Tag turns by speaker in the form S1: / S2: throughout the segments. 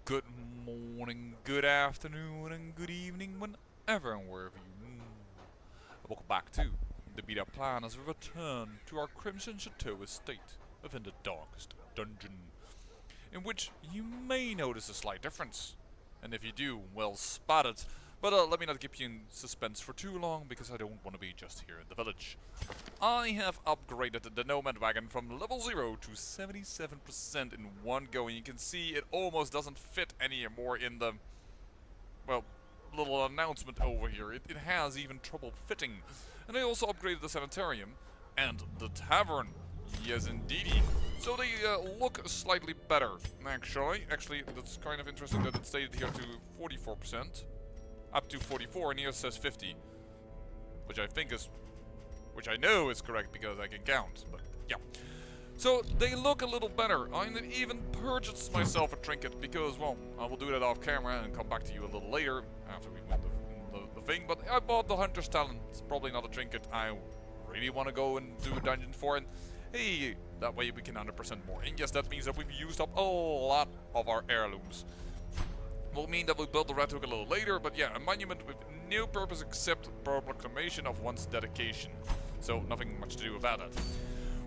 S1: Good morning, good afternoon, and good evening, whenever and wherever you welcome back to the beta plan as we return to our Crimson Chateau estate within the darkest dungeon, in which you may notice a slight difference. And if you do, well spotted. But let me not keep you in suspense for too long, because I don't want to be just here in the village. I have upgraded the Nomad Wagon from level 0 to 77% in one go, and you can see it almost doesn't fit anymore in the, well, little announcement over here. It has even trouble fitting. And I also upgraded the Sanitarium and the Tavern. Yes, indeedy. So they look slightly better, actually. Actually, that's kind of interesting that it stayed here to 44%. Up to 44, and here it says 50. Which I know is correct because I can count, but yeah. So they look a little better. I even purchased myself a trinket because, well, I will do that off camera and come back to you a little later after we win the thing. But I bought the Hunter's Talent. It's probably not a trinket I really want to go and do a dungeon for. And hey, that way we can 100% more. And yes, that means that we've used up a lot of our heirlooms. Will mean that we'll build the Red Hook a little later, but yeah, a monument with no purpose except proclamation of one's dedication. So nothing much to do about that.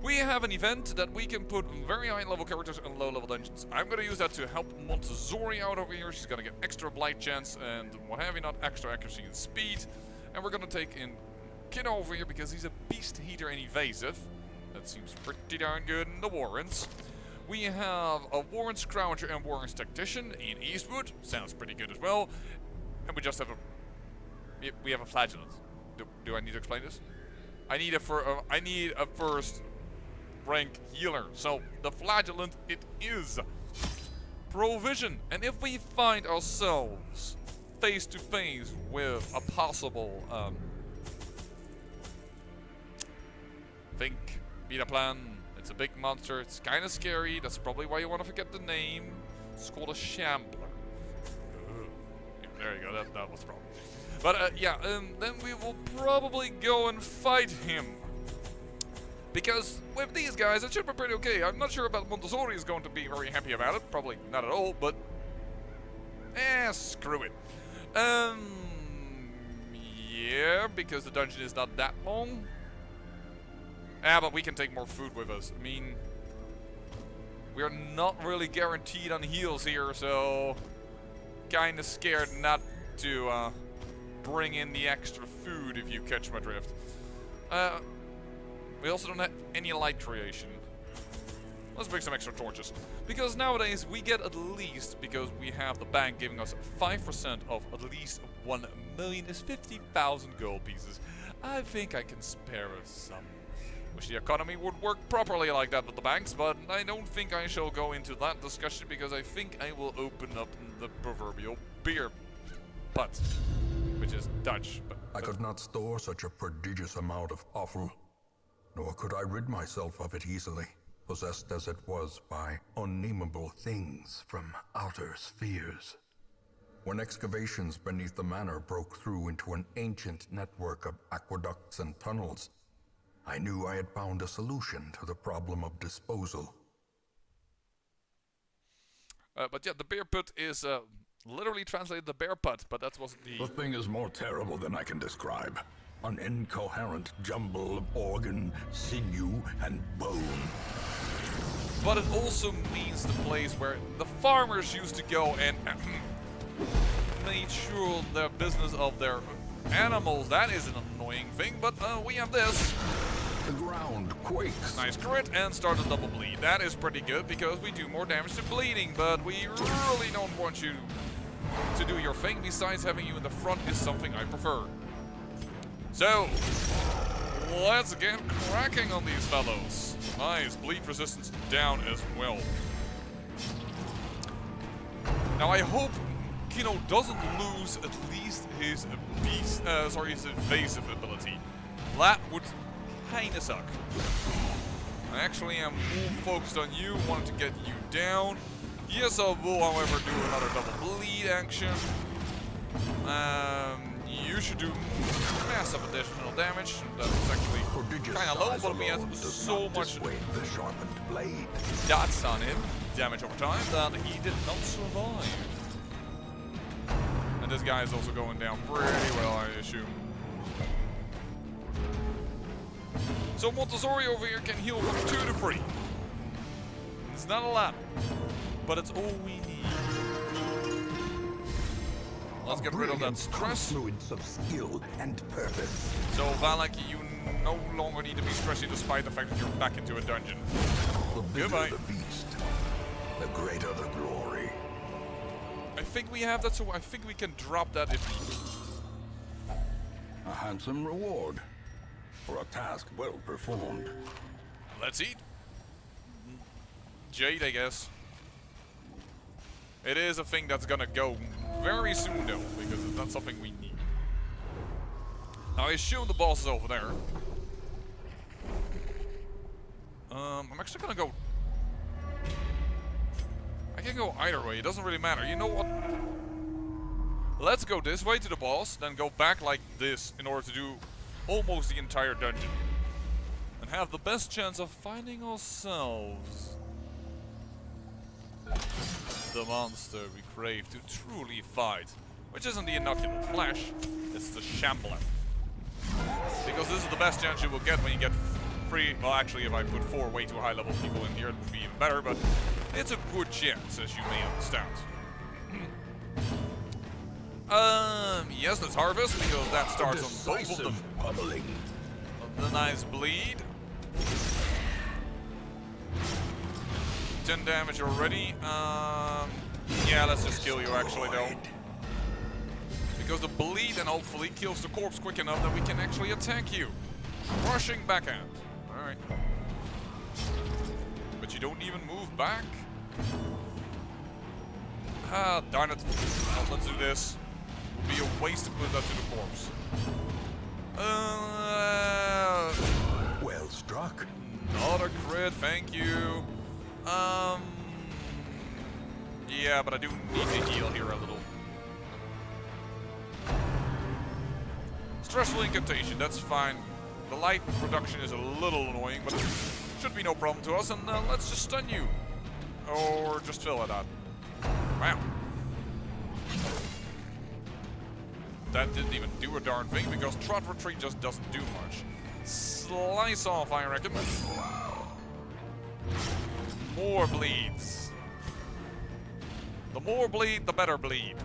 S1: We have an event that we can put very high level characters in low level dungeons. I'm gonna use that to help Montessori out over here. She's gonna get extra blight chance and what have you not, extra accuracy and speed. And we're gonna take in Kiddo over here because he's a beast eater and evasive. That seems pretty darn good in the Warrens. We have a Warren's Croucher and Warren's Tactician in Eastwood. Sounds pretty good as well. And we just have we have a Flagellant. Do I need to explain this? I need a first rank healer. So the Flagellant it is. Provision. And if we find ourselves face to face with a possible think beta plan. It's a big monster, it's kind of scary, that's probably why you want to forget the name. It's called a Shambler. Yeah, there you go, that was the problem. But then we will probably go and fight him. Because with these guys, it should be pretty okay. I'm not sure about Montessori is going to be very happy about it, probably not at all, but screw it. Yeah, because the dungeon is not that long. But we can take more food with us. I mean, we're not really guaranteed on heals here, so kinda scared not to bring in the extra food, if you catch my drift. We also don't have any light creation. Let's bring some extra torches. Because nowadays we get at least, because we have the bank giving us 5% of at least 1,000,000 is 50,000 gold pieces. I think I can spare us some. Wish the economy would work properly like that with the banks, but I don't think I shall go into that discussion because I think I will open up the proverbial beer butt, which is Dutch. But
S2: I could not store such a prodigious amount of offal, nor could I rid myself of it easily, possessed as it was by unnameable things from outer spheres. When excavations beneath the manor broke through into an ancient network of aqueducts and tunnels, I knew I had found a solution to the problem of disposal.
S1: But yeah, the bear put is literally translated the bear putt, but that wasn't the...
S2: The thing is more terrible than I can describe. An incoherent jumble of organ, sinew, and bone.
S1: But it also means the place where the farmers used to go and made sure their business of their animals. That is an annoying thing, but we have this.
S2: The ground quakes.
S1: Nice crit and start a double bleed. That is pretty good because we do more damage to bleeding, but we really don't want you to do your thing. Besides, having you in the front is something I prefer. So, let's get cracking on these fellows. Nice, bleed resistance down as well. Now I hope Kino doesn't lose at least his his evasive ability. That would kinda suck. Actually, I'm more focused on you, wanting to get you down. Yes, I will, however, do another double bleed action. you should do massive additional damage. That's actually
S2: Prodigious
S1: kind of low,
S2: size
S1: but we have
S2: alone does
S1: so
S2: not
S1: much
S2: dissuade the sharpened blade.
S1: dots on him, damage over time, that he did not survive. And this guy is also going down pretty well, I assume. So Montessori over here can heal from 2 to 3. It's not a lot, but it's all we need. Let's get rid of that stress.
S2: Confluence of skill and purpose.
S1: So Valak, you no longer need to be stressy despite the fact that you're back into a dungeon.
S2: The bigger
S1: Goodbye.
S2: the beast, the greater the glory.
S1: I think we have that, so I think we can drop that if
S2: A handsome reward for a task well performed.
S1: Let's eat. Jade, I guess. It is a thing that's gonna go very soon though, because it's not something we need. Now I assume the boss is over there. I'm actually gonna go... I can go either way, it doesn't really matter. You know what? Let's go this way to the boss, then go back like this in order to do almost the entire dungeon. And have the best chance of finding ourselves the monster we crave to truly fight. Which isn't the inoculate flesh, it's the shambler. Because this is the best chance you will get when you get free. Well, actually, if I put 4 way too high level people in here, it would be even better, but it's a good chance, as you may understand. Yes, let's harvest, because that starts on both of them.
S2: Pummeling.
S1: The nice bleed. 10 damage already. Yeah, let's just kill you actually though. Because the bleed and hopefully kills the corpse quick enough that we can actually attack you. Rushing backhand. Alright. But you don't even move back. Ah, darn it. Well, let's do this. It would be a waste to put that to the corpse.
S2: Well struck.
S1: Not a crit, thank you. Yeah, but I do need to heal here a little. Stressful incantation, that's fine. The light production is a little annoying, but it should be no problem to us. And let's just stun you. Or just fill it out. Wow. That didn't even do a darn thing because Trot Retreat just doesn't do much. Slice off, I reckon. More bleeds. The more bleed, the better bleed.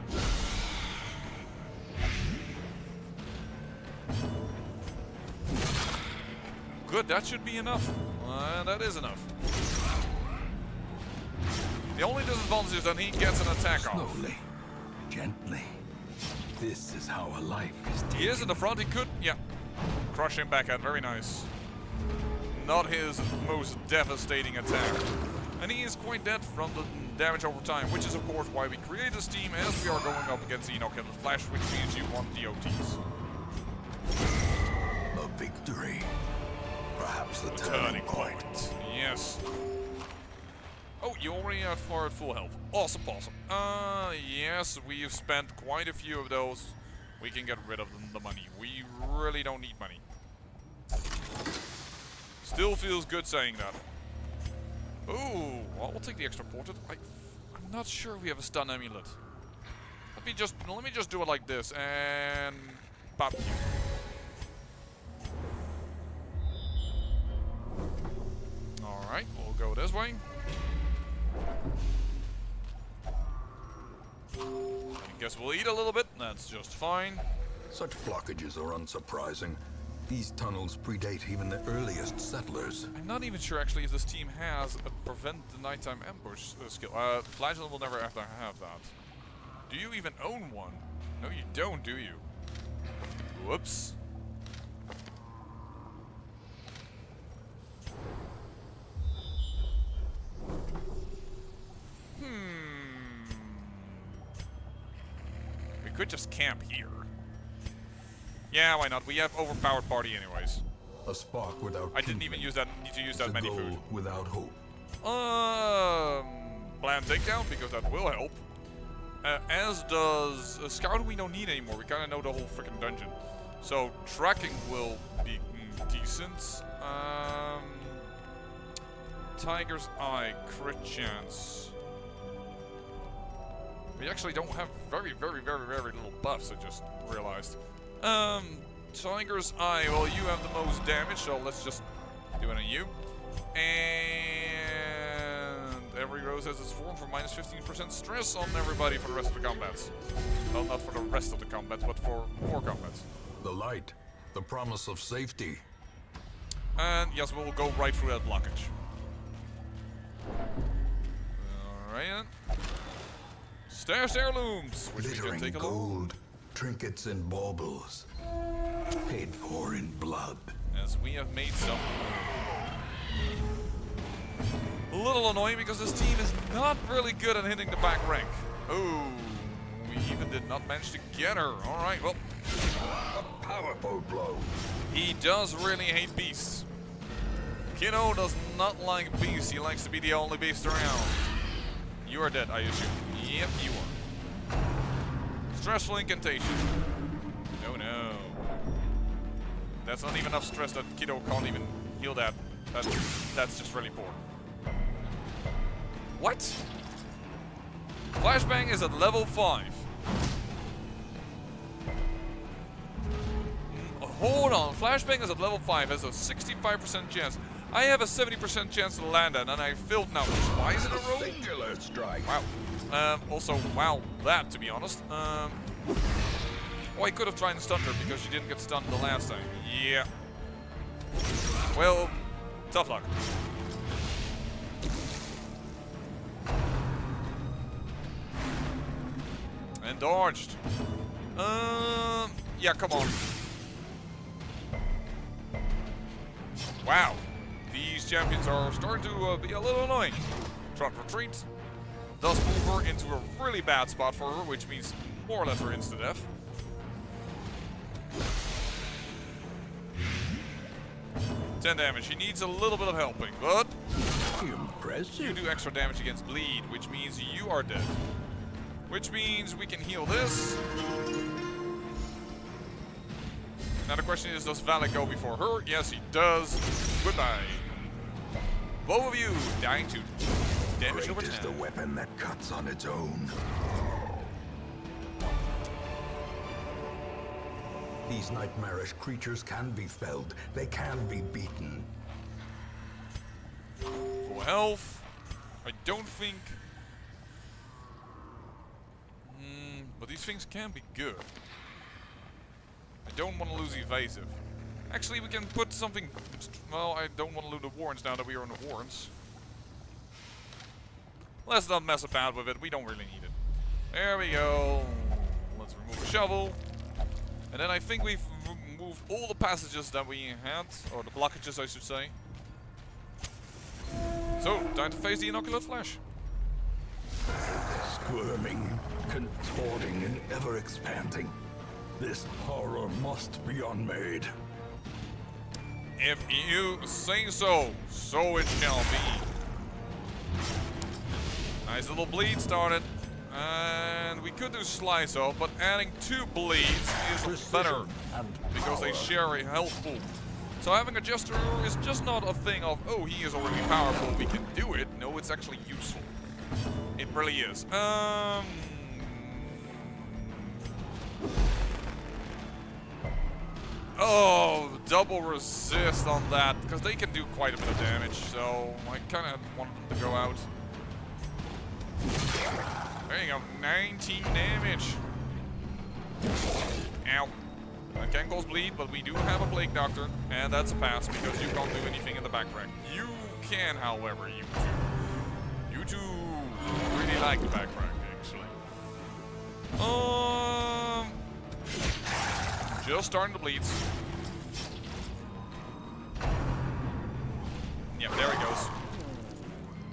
S1: Good, that should be enough. That is enough. The only disadvantage is that he gets an attack off.
S2: Slowly, gently. This is how a life is taken.
S1: He is in the front, he could, yeah. Crush him backhand, very nice. Not his most devastating attack. And he is quite dead from the damage over time, which is of course why we create this team as we are going up against the inoculate flash, which means you want DOTs.
S2: A victory. Perhaps the turning point.
S1: Yes. Oh, you already are at full health. Awesome, awesome. Yes, we've spent quite a few of those. We can get rid of the money. We really don't need money. Still feels good saying that. Ooh, well, we'll take the extra portrait. I'm not sure we have a stun amulet. Let me just do it like this and pop you. All right, we'll go this way. I guess we'll eat a little bit. That's just fine.
S2: Such blockages are unsurprising. These tunnels predate even the earliest settlers.
S1: I'm not even sure actually if this team has a prevent the nighttime ambush skill. Flagellum will never have to have that. Do you even own one? No, you don't, do you? Whoops. We could just camp here. Yeah, why not? We have overpowered party anyways.
S2: A spark without
S1: I didn't even use that. Need to use that many food.
S2: Without hope.
S1: Bland takedown because that will help. as does Scouting we don't need anymore. We kind of know the whole freaking dungeon. So tracking will be decent. Tiger's Eye, crit chance. We actually don't have very little buffs, I just realized. Tiger's Eye, well, you have the most damage, so let's just do it on you. And every rose has its form for minus 15% stress on everybody for the rest of the combats. Well, not for the rest of the combats, but for more combats.
S2: The light, the promise of safety.
S1: And yes, we'll go right through that blockage. Alright. Stashed heirlooms, which we can
S2: Glittering
S1: take a look.
S2: gold, trinkets and baubles, paid for in blood.
S1: As we have made some. A little annoying because this team is not really good at hitting the back rank. Oh, we even did not manage to get her. Alright, well.
S2: A powerful blow.
S1: He does really hate beasts. Kiddo does not like beasts. He likes to be the only beast around. You are dead, I assume. Yep, you are. Stressful incantation. Oh no. That's not even enough stress that Kiddo can't even heal that. That's just really poor. What? Flashbang is at level 5. Hold on, Flashbang is at level 5, has a 65% chance. I have a 70% chance to land that, and I failed now. Why is it a roll?
S2: Singular strike.
S1: Wow. Also, wow, that, to be honest. Oh, I could have tried and stunned her because she didn't get stunned the last time. Yeah. Well, tough luck. And dodged. Yeah, come on. Wow. These champions are starting to be a little annoying. Front retreat. Does move her into a really bad spot for her, which means more or less her insta-death. Ten damage. He needs a little bit of helping, but
S2: Impressive.
S1: you do extra damage against bleed, which means you are dead. Which means we can heal this. Now the question is, does Valak go before her? Yes, he does. Goodbye. Both of you dying to damage over
S2: Great is
S1: 10.
S2: the weapon that cuts on its own. These nightmarish creatures can be felled. They can be beaten.
S1: Full health. I don't think... but these things can be good. I don't want to lose evasive. Actually, we can put something... Well, I don't want to lose the warrants now that we are on the warrants. Let's not mess about with it. We don't really need it. There we go. Let's remove the shovel. And then I think we've removed all the passages that we had. Or the blockages, I should say. So, time to face the inoculate flesh.
S2: Squirming, contorting, and ever expanding. This horror must be unmade.
S1: If you say so, so it shall be. Nice little bleed started. And we could do slice off, but adding 2 bleeds is better. Because they share a health pool. So having a Jester is just not a thing of, oh, he is already powerful, we can do it. No, it's actually useful. It really is. Oh, double resist on that, because they can do quite a bit of damage, so I kind of want them to go out. There you go, 19 damage. Ow. I can't cause bleed, but we do have a Plague Doctor, and that's a pass, because you can't do anything in the back rank. You can, however, you two. You two really like the back rank, actually. Just starting the bleeds. Yep, there he goes.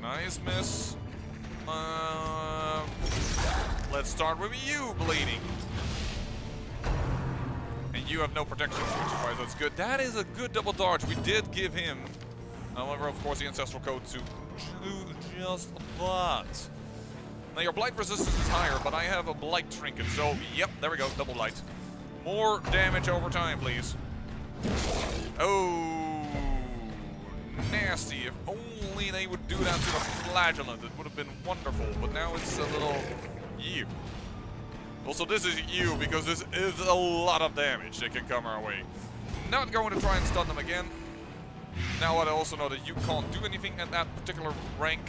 S1: Nice miss. Let's start with you bleeding. And you have no protection, which is why that's good. That is a good double dodge. We did give him, however, of course, the Ancestral Code to do just that. Now your blight resistance is higher, but I have a blight trinket, so yep, there we go, double blight. More damage over time, please. Oh, nasty. If only they would do that to the flagellant, it would have been wonderful, but now it's a little you. Also, this is you, because this is a lot of damage that can come our way. Not going to try and stun them again. Now I also know that you can't do anything at that particular rank.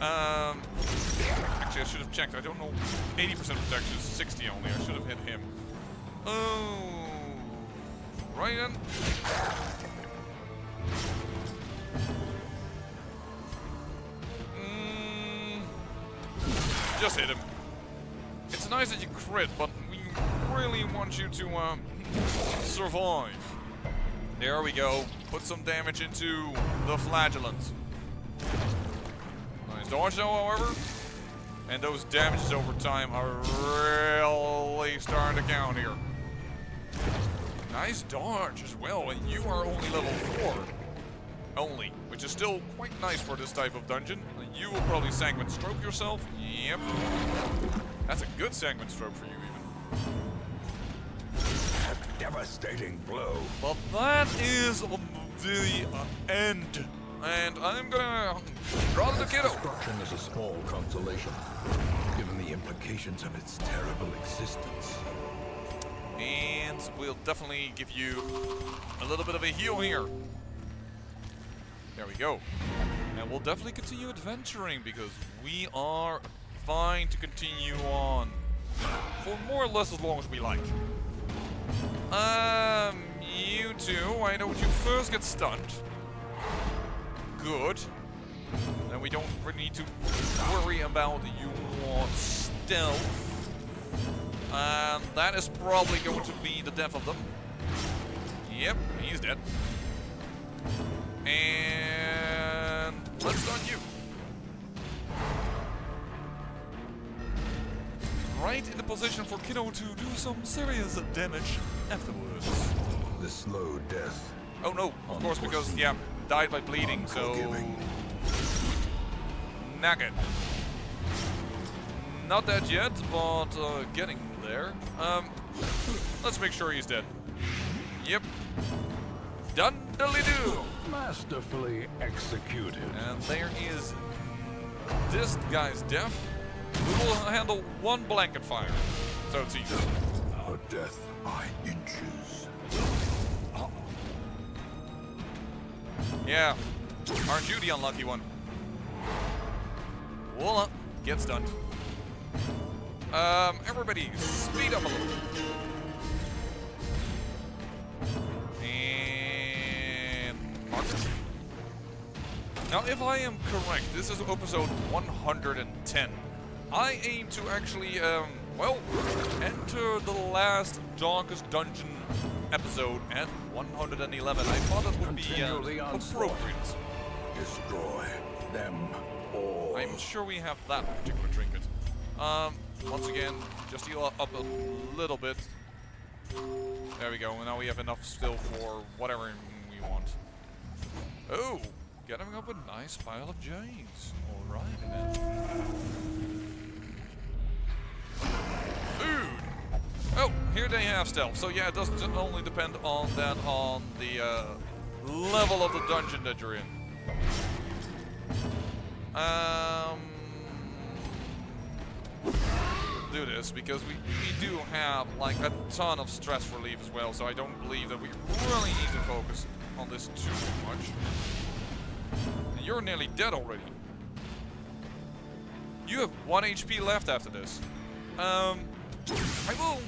S1: Actually, I should have checked. I don't know. 80% protection is 60 only. I should have hit him. Oh, right then. Just hit him. It's nice that you crit, but we really want you to survive. There we go. Put some damage into the flagellant. Nice dodge though, however. And those damages over time are really starting to count here. Nice dodge as well, and you are only level 4. Only, which is still quite nice for this type of dungeon. You will probably sanguine stroke yourself. Yep. That's a good sanguine stroke for you even.
S2: A devastating blow.
S1: But that is the end. And I'm gonna draw the kiddo.
S2: Destruction is a small consolation, given the implications of its terrible existence.
S1: And we'll definitely give you a little bit of a heal here. There we go. And we'll definitely continue adventuring because we are fine to continue on for more or less as long as we like. You two, why don't you first get stunned? Good. Then we don't really need to worry about your stealth. That is probably going to be the death of them. Yep, he's dead. And let's stun you. Right in the position for Kiddo to do some serious damage afterwards.
S2: The slow death.
S1: Oh no, of course, because, yeah, died by bleeding, so... Nugget. Not dead yet, but getting there. Let's make sure he's dead. Yep. Dun-dilly-doo!
S2: Masterfully executed.
S1: And there is this guy's death. We will handle one blanket fire, so it's easy.
S2: Her death by inches.
S1: Yeah, aren't you the unlucky one? Voila, get stunned. Everybody, speed up a little. And Marcus. Now, if I am correct, this is episode 110. I aim to actually, well, enter the last Darkest Dungeon episode at 111. I thought that would be appropriate.
S2: Destroy them all.
S1: I'm sure we have that particular trinket. Once again, just heal up a little bit. There we go, and now we have enough still for whatever we want. Oh, getting up a nice pile of J's. Alright then. Food! Oh, here they have stealth. So yeah, it doesn't only depend on that, on the level of the dungeon that you're in. Do this because we do have like a ton of stress relief as well, so I don't believe that we really need to focus on this too much. And you're nearly dead already. You have 1 HP left after this. I will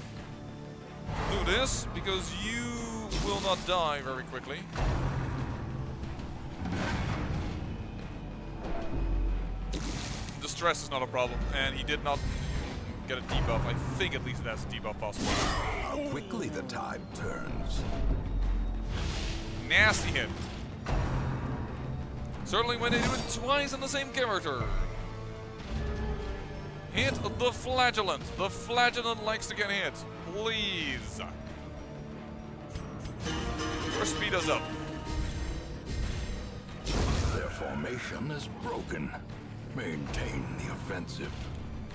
S1: do this because you will not die very quickly. The stress is not a problem, and he did not get a debuff. I think at least that's a debuff possible.
S2: How quickly the tide turns.
S1: Nasty hit. Certainly when they do it twice on the same character. Hit the flagellant. The flagellant likes to get hit. Please. Or speed us up.
S2: Their formation is broken. Maintain the offensive.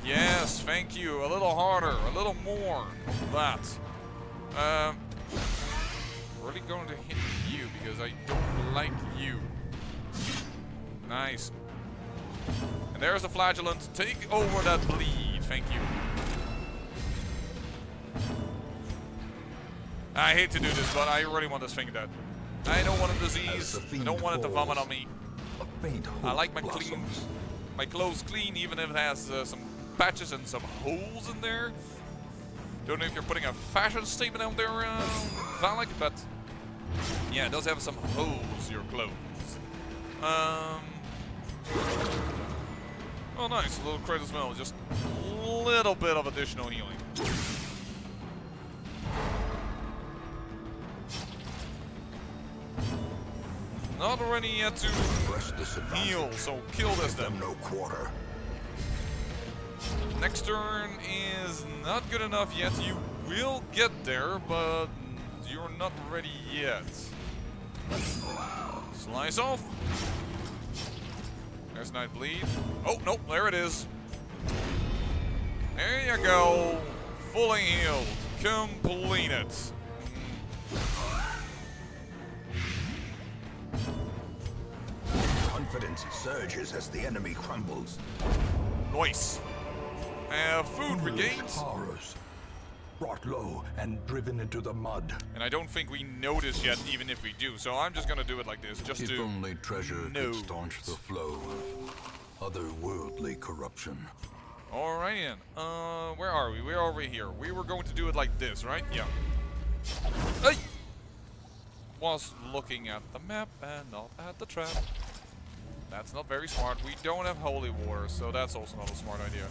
S1: Yes, thank you. A little harder, a little more of that. Really going to hit you because I don't like you. Nice. And there's the flagellant. Take over that bleed. Thank you. I hate to do this, but I really want this thing dead. I don't want a disease. I don't want it to vomit on me. I like my clothes clean, even if it has some patches and some holes in there. Don't know if you're putting a fashion statement out there, Valak, but yeah, it does have some holes, your clothes. Oh, nice, a little credit smell, just a little bit of additional healing. Not ready yet to heal, so kill this then.
S2: No quarter.
S1: Next turn is not good enough yet. You will get there, but you're not ready yet. Slice off. There's Night Bleed. Oh, nope, there it is. There you go. Fully healed. Complete it.
S2: Confidence surges as the enemy crumbles.
S1: Nice. Food regained.
S2: Horrors. Brought low and driven into the mud.
S1: And I don't think we notice yet, even if we do. So I'm just gonna do it like this, just
S2: If
S1: to
S2: only treasure
S1: note.
S2: could staunch the flow of otherworldly corruption.
S1: Alright then. Where are we? We're over here. We were going to do it like this, right? Yeah. Hey! Was looking at the map and not at the trap. That's not very smart. We don't have holy water, so that's also not a smart idea.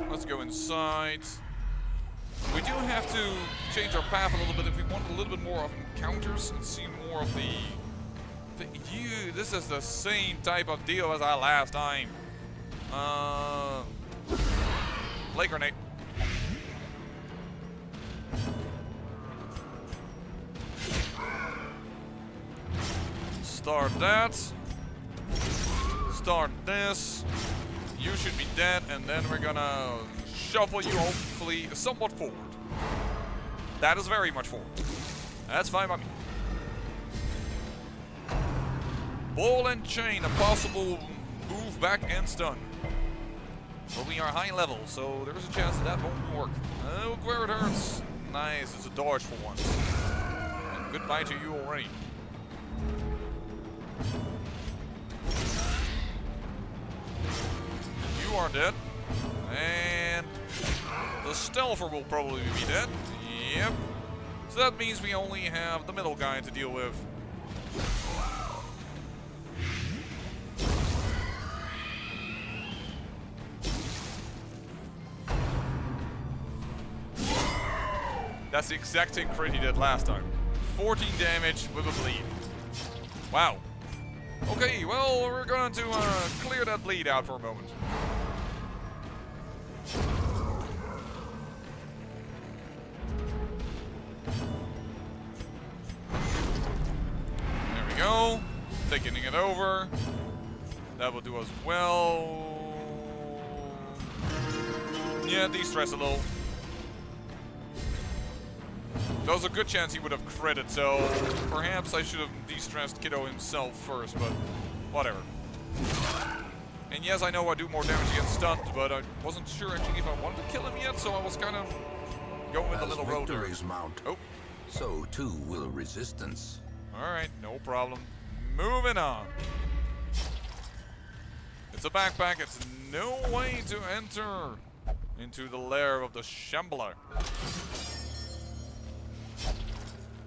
S1: Let's go inside. We do have to change our path a little bit if we want a little bit more of encounters and see more of the this is the same type of deal as our last time. Blade grenade. Start that. Start this. You should be dead, and then we're gonna shuffle you hopefully somewhat forward. That is very much forward. That's fine by me. Ball and chain, a possible move back and stun. But we are high level, so there is a chance that won't work. Look where it hurts. Nice, it's a dodge for once. And goodbye to you already. You are dead. And the Stealther will probably be dead. Yep. So that means we only have the middle guy to deal with. That's the exact same crit he did last time. 14 damage with a bleed. Wow. Okay, well, we're going to clear that bleed out for a moment. There we go. Taking it over. That will do us well. Yeah, de-stress a little. There was a good chance he would have critted, so perhaps I should have de-stressed Kiddo himself first, but whatever. And yes, I know I do more damage against stunned, but I wasn't sure actually if I wanted to kill him yet, so I was kind of going with the little road there.
S2: Victories mount,
S1: Oh,
S2: so too will resistance.
S1: alright, no problem. Moving on. It's a backpack, it's no way to enter into the lair of the Shambler.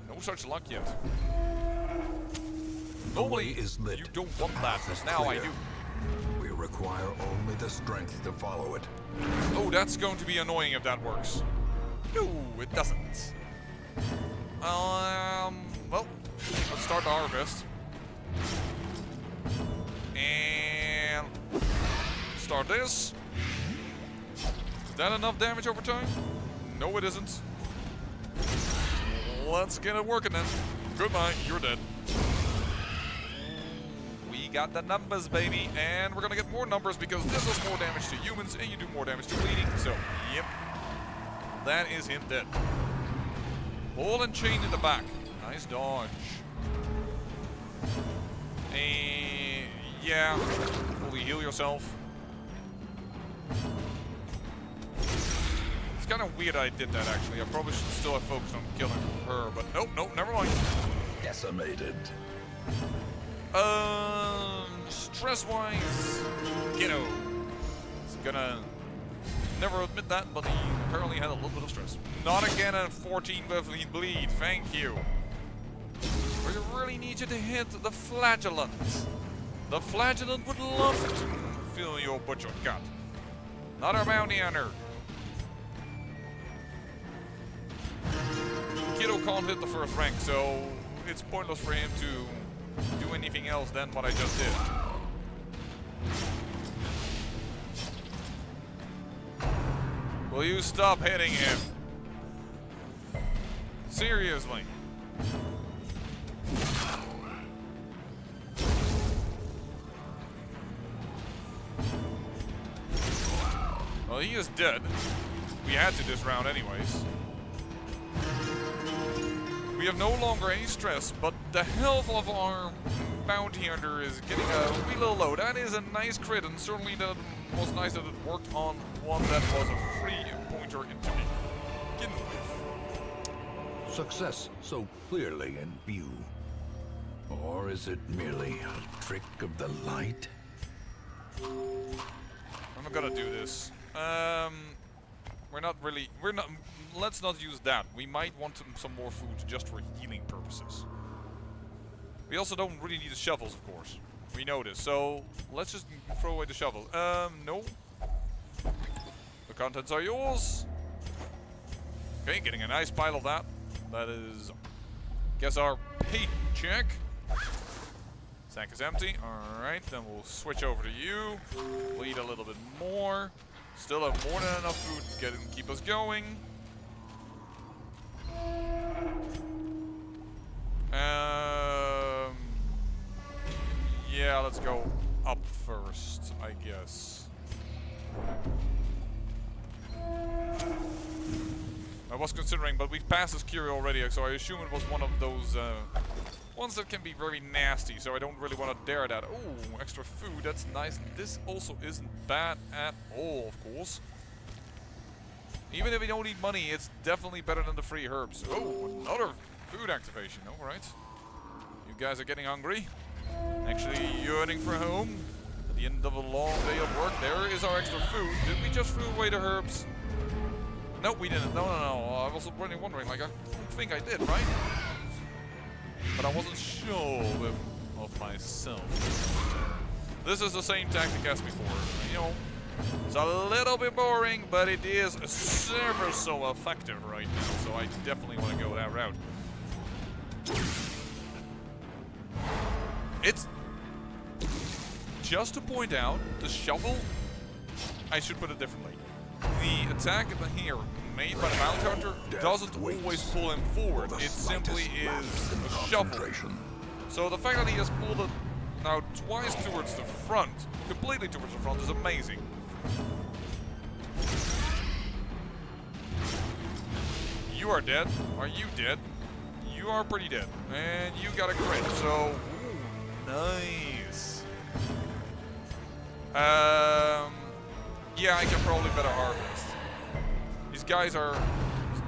S1: No such luck yet. Normally,
S2: is lit.
S1: you don't want that,
S2: Path is
S1: but now I
S2: clear.
S1: do.
S2: We require only the strength to follow it.
S1: Oh, that's going to be annoying if that works. No, it doesn't. Well, let's start the harvest. And start this. Is that enough damage over time? No, it isn't. Let's get it working then. Goodbye, you're dead. We got the numbers, baby. And we're gonna get more numbers because this does more damage to humans and you do more damage to bleeding. So, yep. That is him dead. Ball and chain in the back. Nice dodge. And yeah, fully heal yourself. It's kind of weird I did that actually. I probably should still have focused on killing her, but nope, never mind.
S2: Decimated.
S1: Stress-wise, Kiddo. He's gonna never admit that, but he apparently had a little bit of stress. Not again at 14 with bleed, thank you. We really need you to hit the flagellant. The flagellant would love to fill your butcher cut. Not our bounty hunter. Kiddo can't hit the first rank, so it's pointless for him to do anything else than what I just did. Will you stop hitting him? Seriously. Well, he is dead. We had to this round anyways. We have no longer any stress, but the health of our bounty hunter is getting a wee little low. That is a nice crit, and certainly that was nice that it worked on one that was a free pointer into me. Begin with.
S2: Success so clearly in view. Or is it merely a trick of the light?
S1: I'm not gonna do this. Let's not use that. We might want some more food just for healing purposes. We also don't really need the shovels, of course. We know this, so let's just throw away the shovel. No. The contents are yours. Okay, getting a nice pile of that. That is, guess, our paycheck. Sack is empty. Alright, then we'll switch over to you. We'll eat a little bit more. Still have more than enough food to keep us going. Yeah, let's go up first, I guess. I was considering, but we passed this curie already, so I assume it was one of those ones that can be very nasty, so I don't really want to dare that. Oh, extra food, that's nice. This also isn't bad at all, of course. Even if we don't need money, it's definitely better than the free herbs. Oh, another food activation. Alright. You guys are getting hungry. Actually yearning for home. At the end of a long day of work, there is our extra food. Did we just throw away the herbs? No, we didn't. No. I was already wondering. Like, I think I did, right? But I wasn't sure of myself. This is the same tactic as before. You know, it's a little bit boring, but it is ever so effective right now. So I definitely want to go that route. It's just to point out, the shovel, I should put it differently. The attack here made by the Bounty Hunter doesn't always pull him forward. It simply is a shovel. So the fact that he has pulled it now twice towards the front, completely towards the front, is amazing. You are dead. Are you dead? You are pretty dead. And you got a crit, so nice. Yeah, I can probably better harvest. These guys are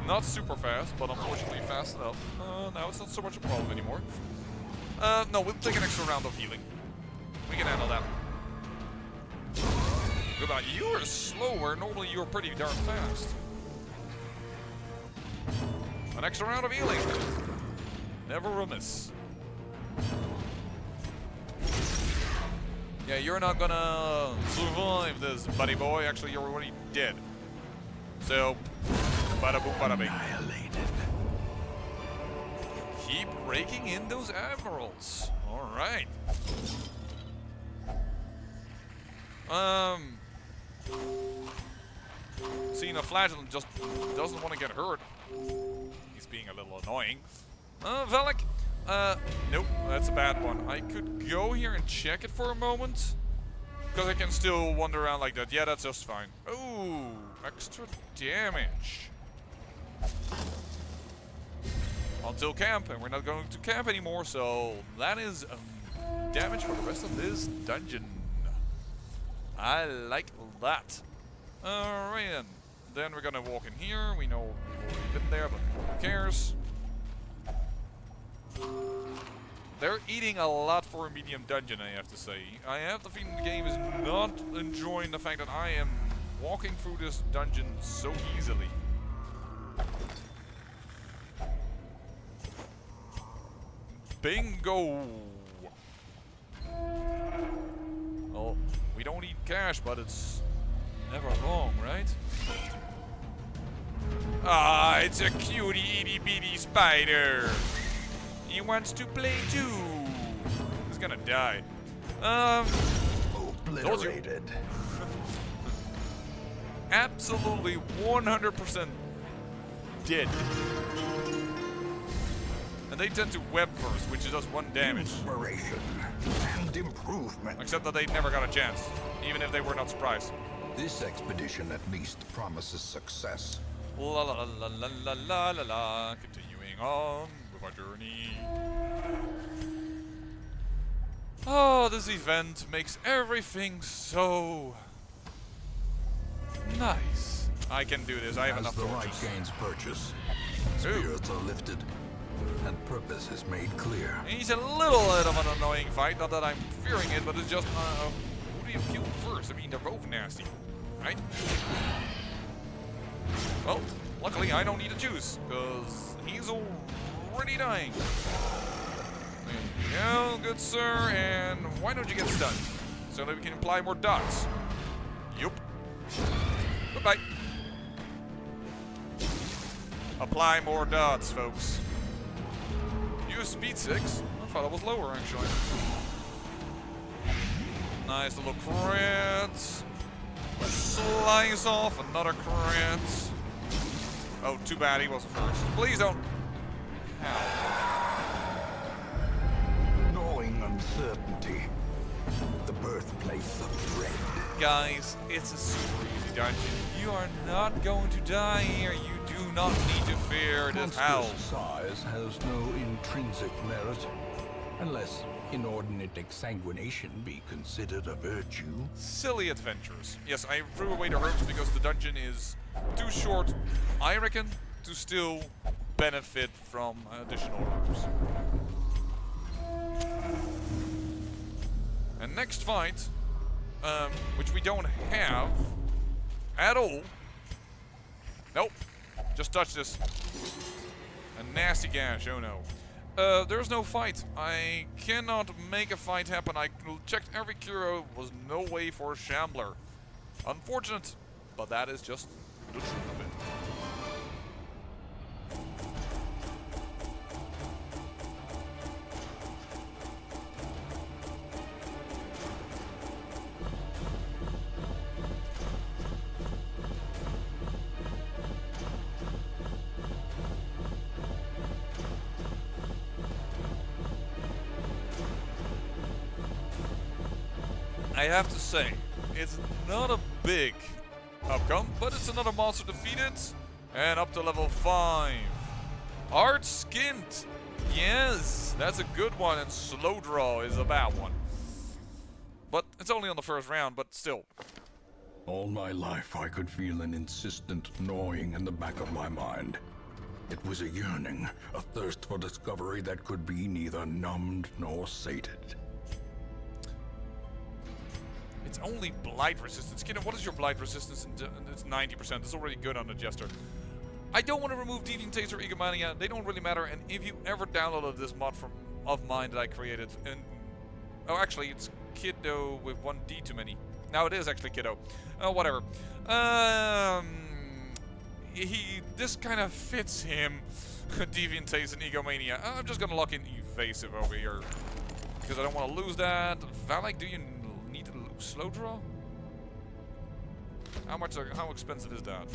S1: not super fast, but unfortunately fast enough. Now it's not so much a problem anymore. No, we'll take an extra round of healing. We can handle that. Goodbye. You are slower. Normally you're pretty darn fast. An extra round of healing. Never remiss. Yeah, you're not gonna survive this, buddy boy. Actually, you're already dead. So, bada boom, bada bing. Keep raking in those emeralds. All right. Seeing a flagellant just doesn't want to get hurt. He's being a little annoying. Velek, Nope, that's a bad one. I could go here and check it for a moment. Because I can still wander around like that. Yeah, that's just fine. Ooh, extra damage. Until camp, and we're not going to camp anymore, so that is damage for the rest of this dungeon. I like that. Alright then we're gonna walk in here. We know we've already been there, but who cares? They're eating a lot for a medium dungeon, I have to say. I have the feeling the game is not enjoying the fact that I am walking through this dungeon so easily. Bingo! Well, we don't need cash, but it's never wrong, right? Ah, it's a cutie itty bitty spider. He wants to play too. He's gonna die.
S2: Obliterated.
S1: Absolutely 100% dead. And they tend to web burst, which does 1 damage.
S2: Inspiration and improvement.
S1: Except that they never got a chance, even if they were not surprised.
S2: This expedition at least promises success.
S1: La la la la la la la la. Continuing on with our journey. Oh, this event makes everything so nice. I can do this. I have enough
S2: As the
S1: torches.
S2: right gains purchase, spirits are lifted, and purpose is made clear.
S1: He's a little bit of an annoying fight. Not that I'm fearing it, but it's just who do you kill first? I mean, they're both nasty, right? Well, luckily I don't need to choose, because he's already dying. There you go, good sir, and why don't you get stunned? So that we can apply more dots. Yup. Goodbye. Apply more dots, folks. Use speed 6. I thought it was lower, actually. Nice little crit. Slice off another crit. Oh, too bad he wasn't first. Please don't. Ow.
S2: Knowing uncertainty, the birthplace of dread.
S1: Guys, it's a super easy dungeon. You are not going to die here. You do not need to fear this hell.
S2: Monstrous size has no intrinsic merit, unless inordinate exsanguination be considered a virtue.
S1: Silly adventures. Yes, I threw away the herbs because the dungeon is too short, I reckon, to still benefit from additional herbs. And next fight, which we don't have at all. Nope. Just touch this. A nasty gash, oh no. There's no fight. I cannot make a fight happen. I checked every cure, was no way for a shambler. Unfortunate, but that is just the truth of it. I have to say, it's not a big outcome, but it's another monster defeated, and up to level 5. Hard skinned, yes, that's a good one, and slow draw is a bad one. But it's only on the first round, but still.
S2: All my life I could feel an insistent gnawing in the back of my mind. It was a yearning, a thirst for discovery that could be neither numbed nor sated.
S1: It's only blight resistance. Kiddo, what is your blight resistance? It's 90%. It's already good on the Jester. I don't want to remove Deviant Taste or Egomania. They don't really matter. And if you ever downloaded this mod of mine that I created, and oh, actually, it's Kiddo with 1D too many. Now it is actually Kiddo. Whatever. This kind of fits him. Deviant Taste and Egomania. I'm just gonna lock in Evasive over here because I don't want to lose that. Valak, do you need to slow draw? How expensive is that?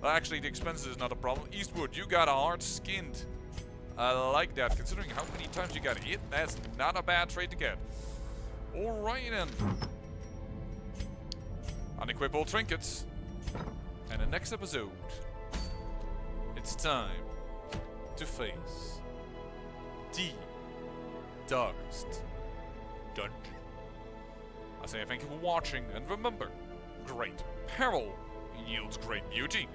S1: Well, actually, the expenses is not a problem. Eastwood, you got a hard skinned. I like that, considering how many times you got hit. That's not a bad trait to get. Alright then. Unequip all trinkets. And the next episode, it's time to face the darkest dungeon. I say thank you for watching, and remember, great peril yields great beauty.